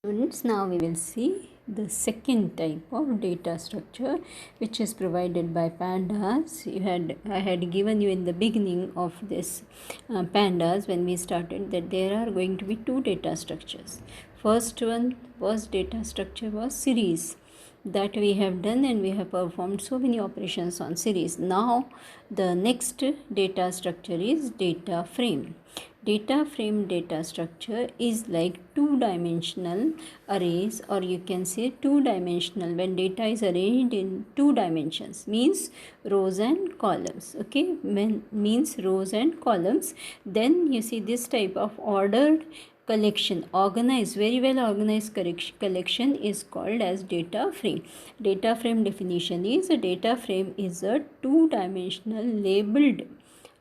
Students, now we will see the second type of data structure which is provided by pandas. I had given you in the beginning of this pandas when we started that there are going to be two data structures. First data structure was series that we have done, and we have performed so many operations on series. Now the next data structure is data frame. Data frame data structure is like two-dimensional arrays, or you can say two-dimensional when data is arranged in two dimensions, means rows and columns. Okay, means rows and columns. Then you see this type of ordered collection, organized, very well organized collection is called as data frame. Data frame definition is a data frame is a two-dimensional labeled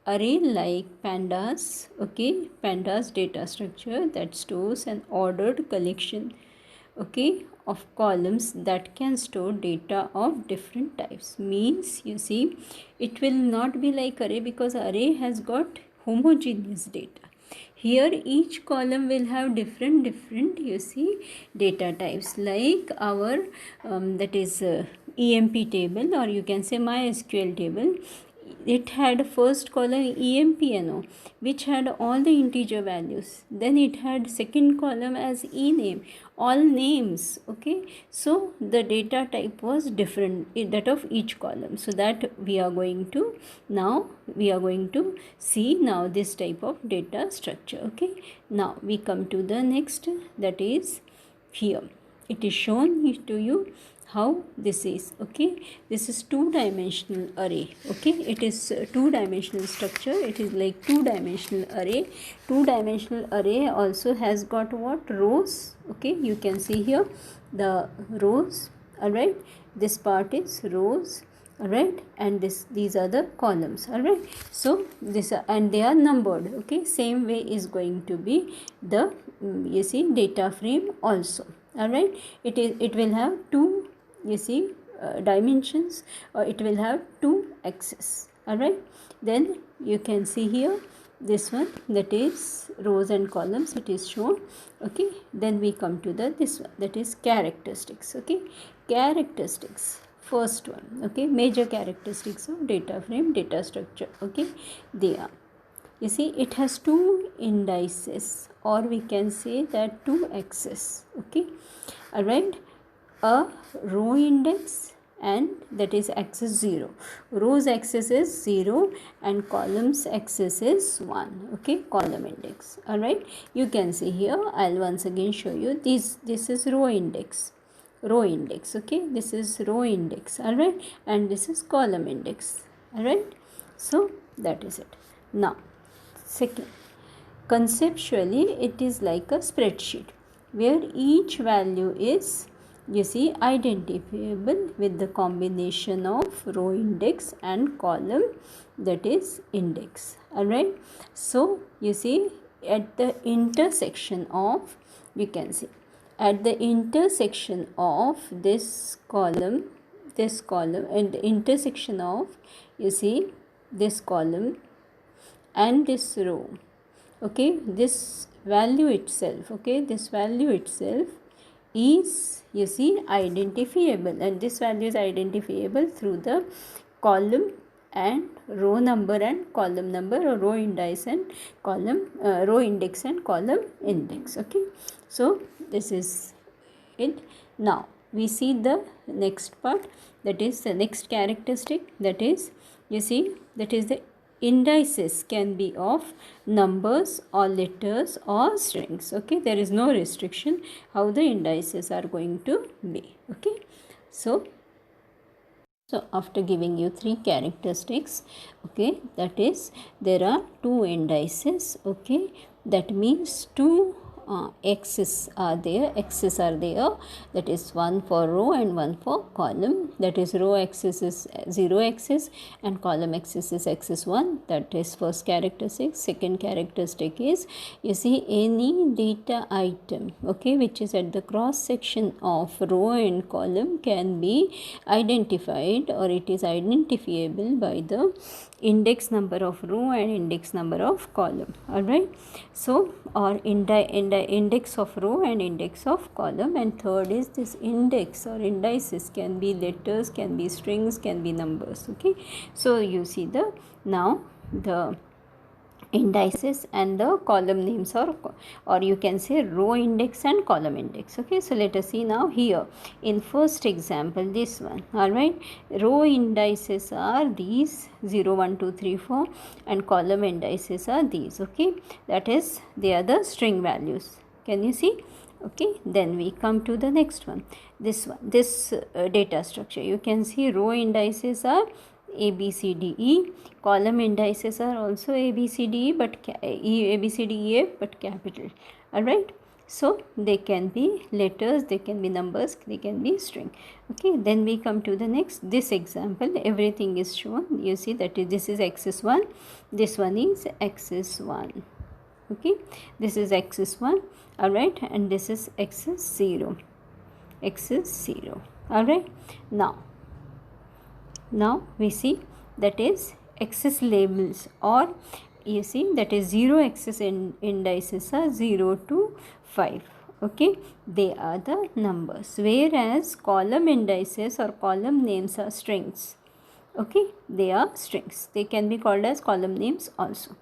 array like pandas. Okay, pandas data structure that stores an ordered collection, okay, of columns that can store data of different types. Means you see it will not be like array, because array has got homogeneous data. Here each column will have different you see data types, like our that is EMP table, or you can say MySQL table. It had first column EMPNO, which had all the integer values. Then it had second column as ename, all names. Okay, so the data type was different, that of each column. So that we are going to see now this type of data structure. Okay, now we come to the next, that is here. It is shown to you how this is. Okay, this is two-dimensional array. Okay, it is two-dimensional structure. It is like two-dimensional array. Two-dimensional array also has got what? Rows. Okay, you can see here the rows. All right, this part is rows. All right, and these are the columns. All right, so this and they are numbered. Okay, same way is going to be the you see data frame also. All right, it will have two you see dimensions, or it will have two axes. All right, then you can see here this one, that is rows and columns, it is shown. Okay, then we come to this one, that is characteristics. Okay, characteristics, first one. Okay, major characteristics of data frame data structure. Okay, they are, you see, it has two indices, or we can say that two axes. Okay, all right, a row index, and that is axis 0. Rows axis is 0 and columns axis is 1. Okay, column index. All right, you can see here, I'll once again show you this is row index. Okay, this is row index. All right, and this is column index. All right, so that is it. Now second, conceptually it is like a spreadsheet where each value is, you see, identifiable with the combination of row index and column, that is index. All right, so you see at the intersection of, you can see at the intersection of this column and the intersection of, you see, this column and this row. Okay, this value itself, okay, this value itself is, you see, identifiable, and this value is identifiable through the column and row number and column number, or row index and column row index and column index. Okay, so this is it. Now we see the next part, that is the next characteristic, that is, you see, that is the indices can be of numbers or letters or strings. Okay, there is no restriction how the indices are going to be. Okay, so after giving you three characteristics, okay, that is there are two indices. Okay, that means two axes are there, that is one for row and one for column. That is row axis is 0 axis and column axis is axis 1. That is first characteristic. Second characteristic is, you see, any data item, okay, which is at the cross section of row and column can be identified, or it is identifiable by the index number of row and index number of column. All right, so or index of row and index of column, and third is this index or indices can be letters, can be strings, can be numbers. Okay, so you see the now the indices and the column names, or you can say row index and column index. Okay, so let us see now here in first example, this one. All right, row indices are these 0 1 2 3 4 and column indices are these. Okay, that is they are the string values. Can you see? Okay, then we come to the next one, this one, this data structure. You can see row indices are A B C D E, column indices are also A B C D E, but A B C D E F, but capital. All right, so they can be letters, they can be numbers, they can be string. Okay, then we come to the next, this example, everything is shown. You see that this is axis 1, this one is axis 1. Okay, this is axis 1. All right, and this is axis 0, axis 0. All right, now we see that is axis labels, or you see that is 0 axis indices are 0 to 5. Okay, they are the numbers, whereas column indices or column names are strings. Okay, they are strings, they can be called as column names also.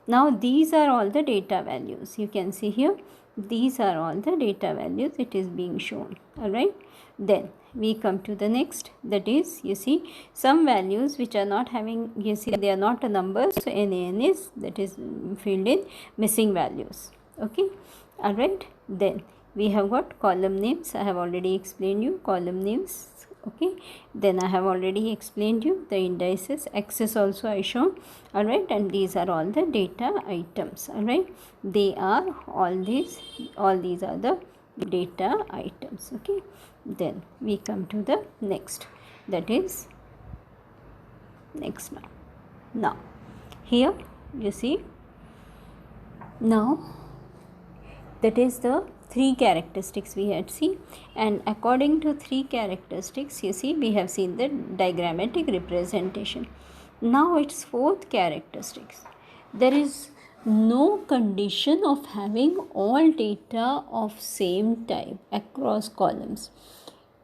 Now these are all the data values. You can see here, these are all the data values, it is being shown. All right, then we come to the next, that is, you see, some values which are not having, you see, they are not a number, so NaN is, that is filled in missing values. Okay, all right, then we have got column names. I have already explained you column names. Okay, then I have already explained you the indices, axis also I shown. All right, and these are all the data items. All right, they are all these are the data items. Okay, then we come to the next, that is next. Now here you see, now that is the 3 characteristics we had seen, and according to 3 characteristics, you see, we have seen the diagrammatic representation. Now its 4th characteristics, there is no condition of having all data of same type across columns.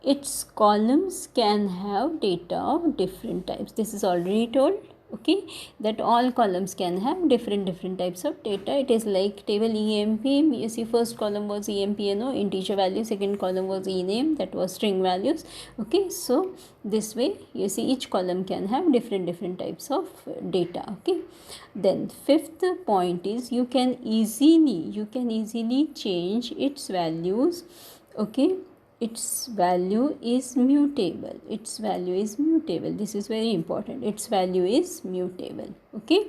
Its columns can have data of different types. This is already told. Okay, that all columns can have different types of data. It is like table EMP. You see, first column was EMPNO, integer value, second column was ename, that was string values. Okay, so this way you see each column can have different types of data. Okay, then 5th point is you can easily change its values. Okay, its value is mutable. Its value is mutable. This is very important. Its value is mutable. Okay,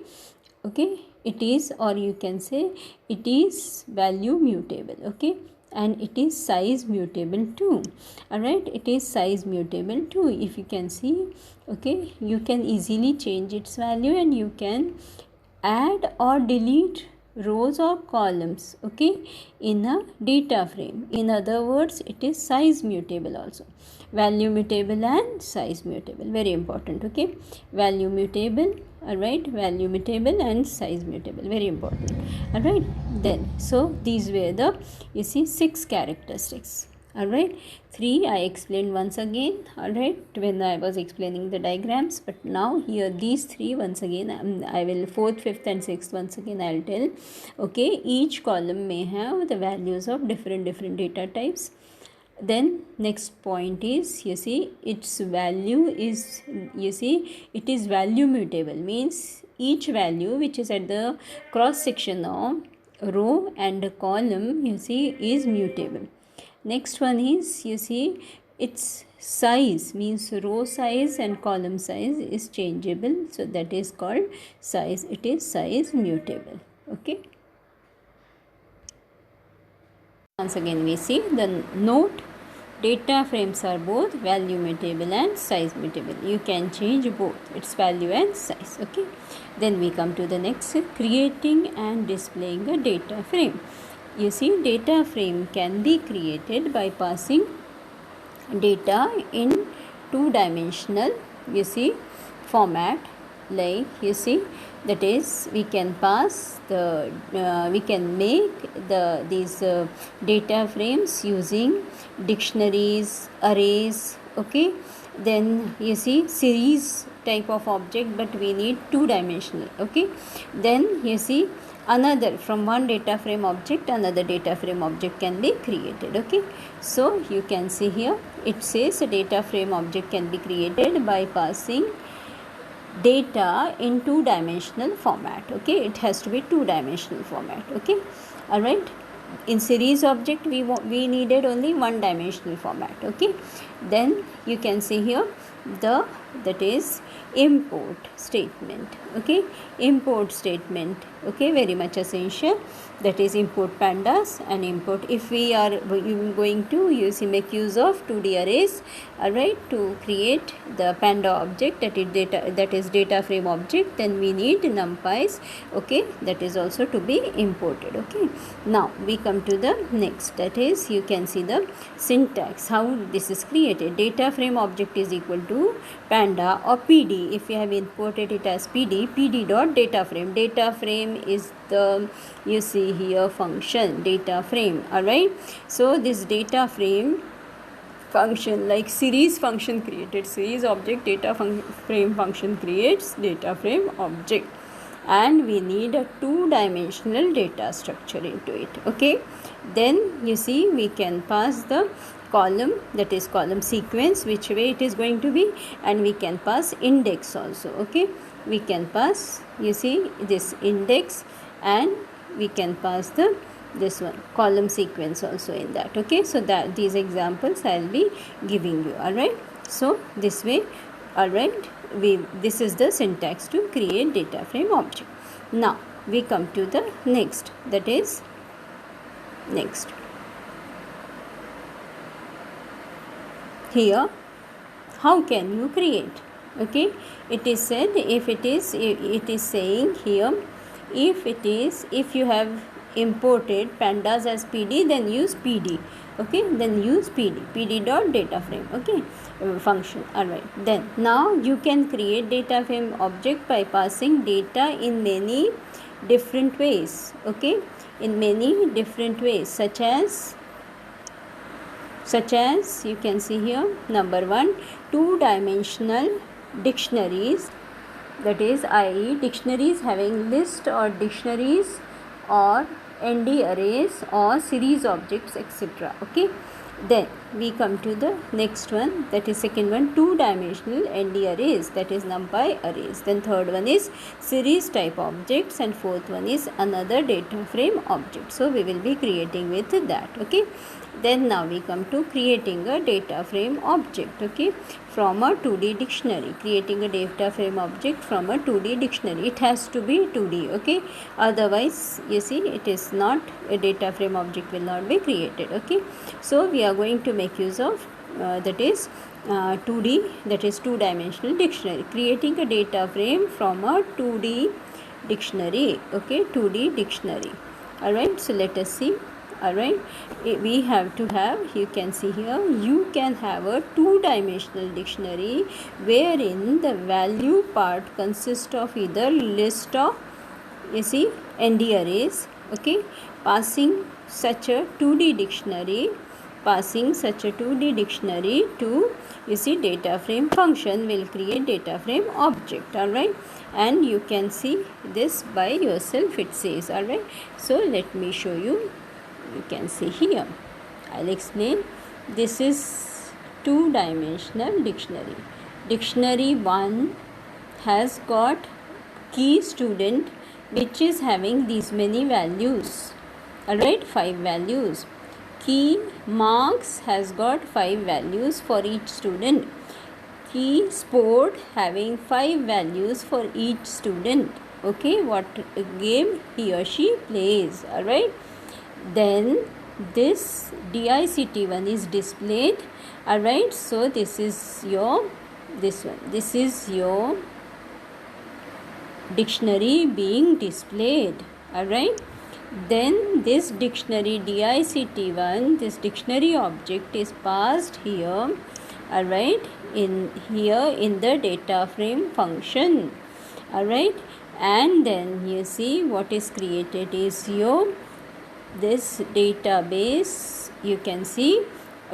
okay, it is, or you can say it is value mutable. Okay, and it is size mutable too. All right, it is size mutable too. If you can see, okay, you can easily change its value, and you can add or delete rows or columns, okay, in a data frame. In other words, it is size mutable also. Value mutable and size mutable, very important. Okay, value mutable, all right, value mutable and size mutable, very important. All right, then so these were the, you see, 6 characteristics. All right, 3 I explained once again, all right, when I was explaining the diagrams, but now here these 3 once again I will 4th, 5th and 6th once again I will tell. Okay, each column may have the values of different data types. Then next point is, you see, its value is, you see, it is value mutable, means each value which is at the cross section of row and column, you see, is mutable. Next one is, you see, its size, means row size and column size is changeable, so that is called size. It is size mutable. Okay, once again we see the note, data frames are both value mutable and size mutable. You can change both its value and size. Okay, then we come to the next, creating and displaying a data frame. You see, data frame can be created by passing data in 2-dimensional, you see, format. like you see, that is we can pass the we can make these data frames using dictionaries, arrays, okay. Then you see series type of object, but we need two dimensional, okay. Then you see another, from one data frame object another data frame object can be created, okay. So you can see here it says a data frame object can be created by passing data in two dimensional format, okay. It has to be two dimensional format, okay. All right, in series object we needed only one dimensional format, okay. Then you can see here that is import statement, okay. Import statement, okay, very much essential. That is import pandas and import, if we are going to make use of 2D arrays, all right, to create the panda object, that is data frame object, then we need numpys, okay, that is also to be imported, okay. Now we come to the next, that is you can see the syntax, how this is created. Data frame object is equal to panda or pd. If you have imported it as pd dot data frame is the, you see here, function data frame, all right. So this data frame function, like series function created series object, data frame function creates data frame object, and we need a two dimensional data structure into it, okay. Then you see we can pass the column, that is column sequence, which way it is going to be, and we can pass index also, okay. We can pass, you see, this index, and we can pass the this one column sequence also in that, okay. So that these examples I will be giving you, all right. So this way, all right, this is the syntax to create data frame object. Now we come to the next, that is next. Here how can you create, okay. It is said, if it is saying here, if you have imported pandas as pd, then use pd, okay. Then use pd dot data frame, okay, function, all right. Then now you can create data frame object by passing data in many different ways, okay, in many different ways, such as you can see here, number one, two dimensional dictionaries, that is i.e. dictionaries having list or dictionaries or nd arrays or series objects, etc., okay. Then we come to the next one, that is second one, two dimensional nd arrays, that is numpy arrays. Then third one is series type objects, and fourth one is another data frame object. So we will be creating with that, okay. Then now we come to creating a data frame object, okay, from a 2D dictionary. Creating a data frame object from a 2D dictionary, it has to be 2D, okay, otherwise you see it is not, a data frame object will not be created, okay. So we are going to make use of that is 2D, that is two dimensional dictionary. Creating a data frame from a 2D dictionary, okay, 2D dictionary, all right. So let us see, all right. We have to have, you can see here, you can have a two dimensional dictionary wherein the value part consists of either list of, you see, nd arrays, okay. Passing such a 2D dictionary to, you see, data frame function will create data frame object, all right. And you can see this by yourself, it says, all right. So let me show you. You can see here, I'll explain. This is two dimensional dictionary. Dictionary 1 has got key student, which is having these many values, all right, 5 values. Key marks has got 5 values for each student. Key sport having 5 values for each student, okay, what game he or she plays, all right. Then this DICT1 is displayed, all right. So this is your, this one, this is your dictionary being displayed, all right. Then this dictionary DICT1, this dictionary object is passed here, all right, in here in the data frame function, all right. And then you see what is created is your this database, you can see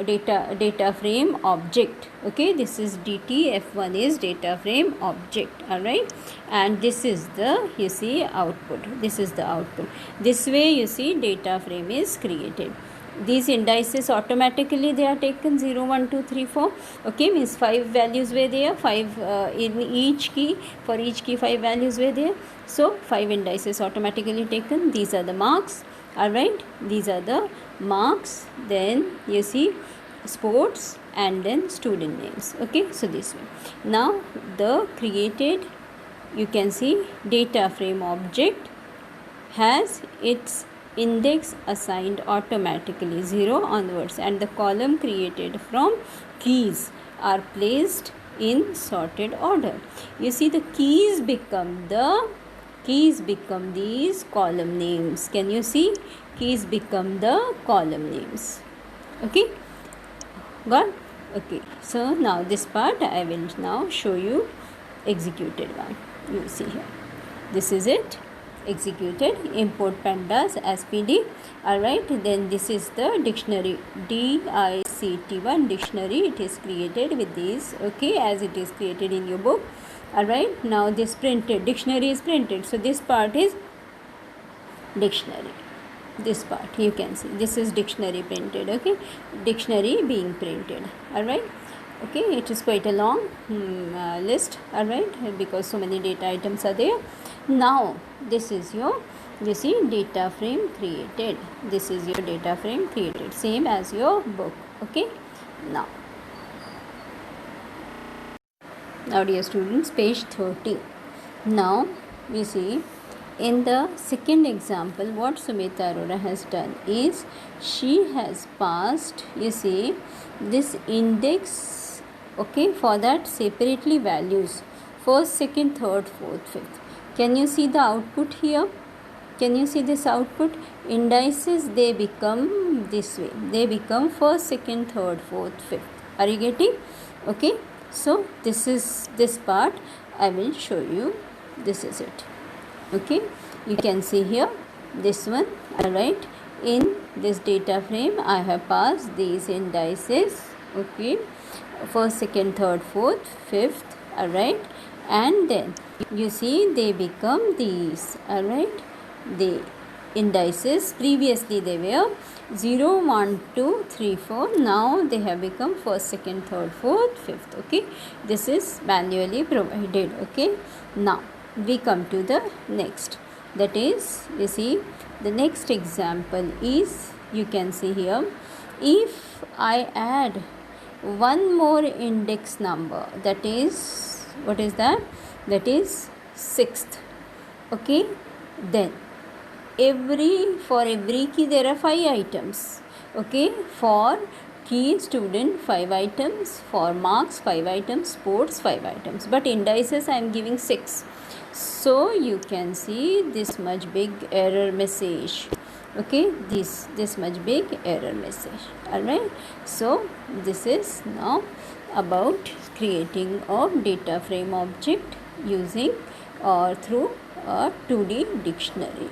data frame object. Okay, this is DTF1 is data frame object, all right. And this is the, you see, output. This is the output. This way you see data frame is created. These indices automatically they are taken 0 1 2 3 4. Okay, means 5 values were there, 5 in each key. For each key 5 values were there, so 5 indices automatically taken. These are the marks, all right. These are the marks. Then you see sports and then student names. Okay, so this way. Now the created, you can see, data frame object has its index assigned automatically 0 onwards, and the column created from keys are placed in sorted order. You see the keys become these column names. Can you see? Keys become the column names. Okay, got? Okay, so now this part I will now show you executed one. You see here, this is it, executed. Import pandas as PD, all right. Then this is the dictionary, DICT1 dictionary. It is created with these, okay, as it is created in your book, all right. Now this printed dictionary is printed, so this part is dictionary. This part you can see, this is dictionary printed. Okay, dictionary being printed, all right. Okay, it is quite a long list, all right, because so many data items are there. Now this is your, you see, data frame created. This is your data frame created, same as your book. Okay, now dear students, page 30. Now you see, in the second example, what Sumita Arora has done is she has passed, you see, this index, okay, for that separately values first, second, third, fourth, fifth. Can you see the output here? Can you see this output? Indices, they become this way, they become first, second, third, fourth, fifth. Are you getting? Okay, so this is this part I will show you. This is it. Okay, you can see here this one, all right. In this data frame I have passed these indices, okay, first, second, third, fourth, fifth, all right. And then you see they become these, all right. The indices, previously they were 0 1 2 3 4, now they have become first, second, third, fourth, fifth. Okay, this is manually provided. Okay, now we come to the next, that is, you see, the next example is, you can see here, if I add one more index number, that is, what is that? That is 6th. Okay, then for every key there are 5 items. Okay, for key student 5 items, for marks 5 items, sports 5 items, but indices I am giving 6. So you can see this much big error message. Okay, this much big error message, all right. So this is now about creating a data frame object using or through a 2D dictionary.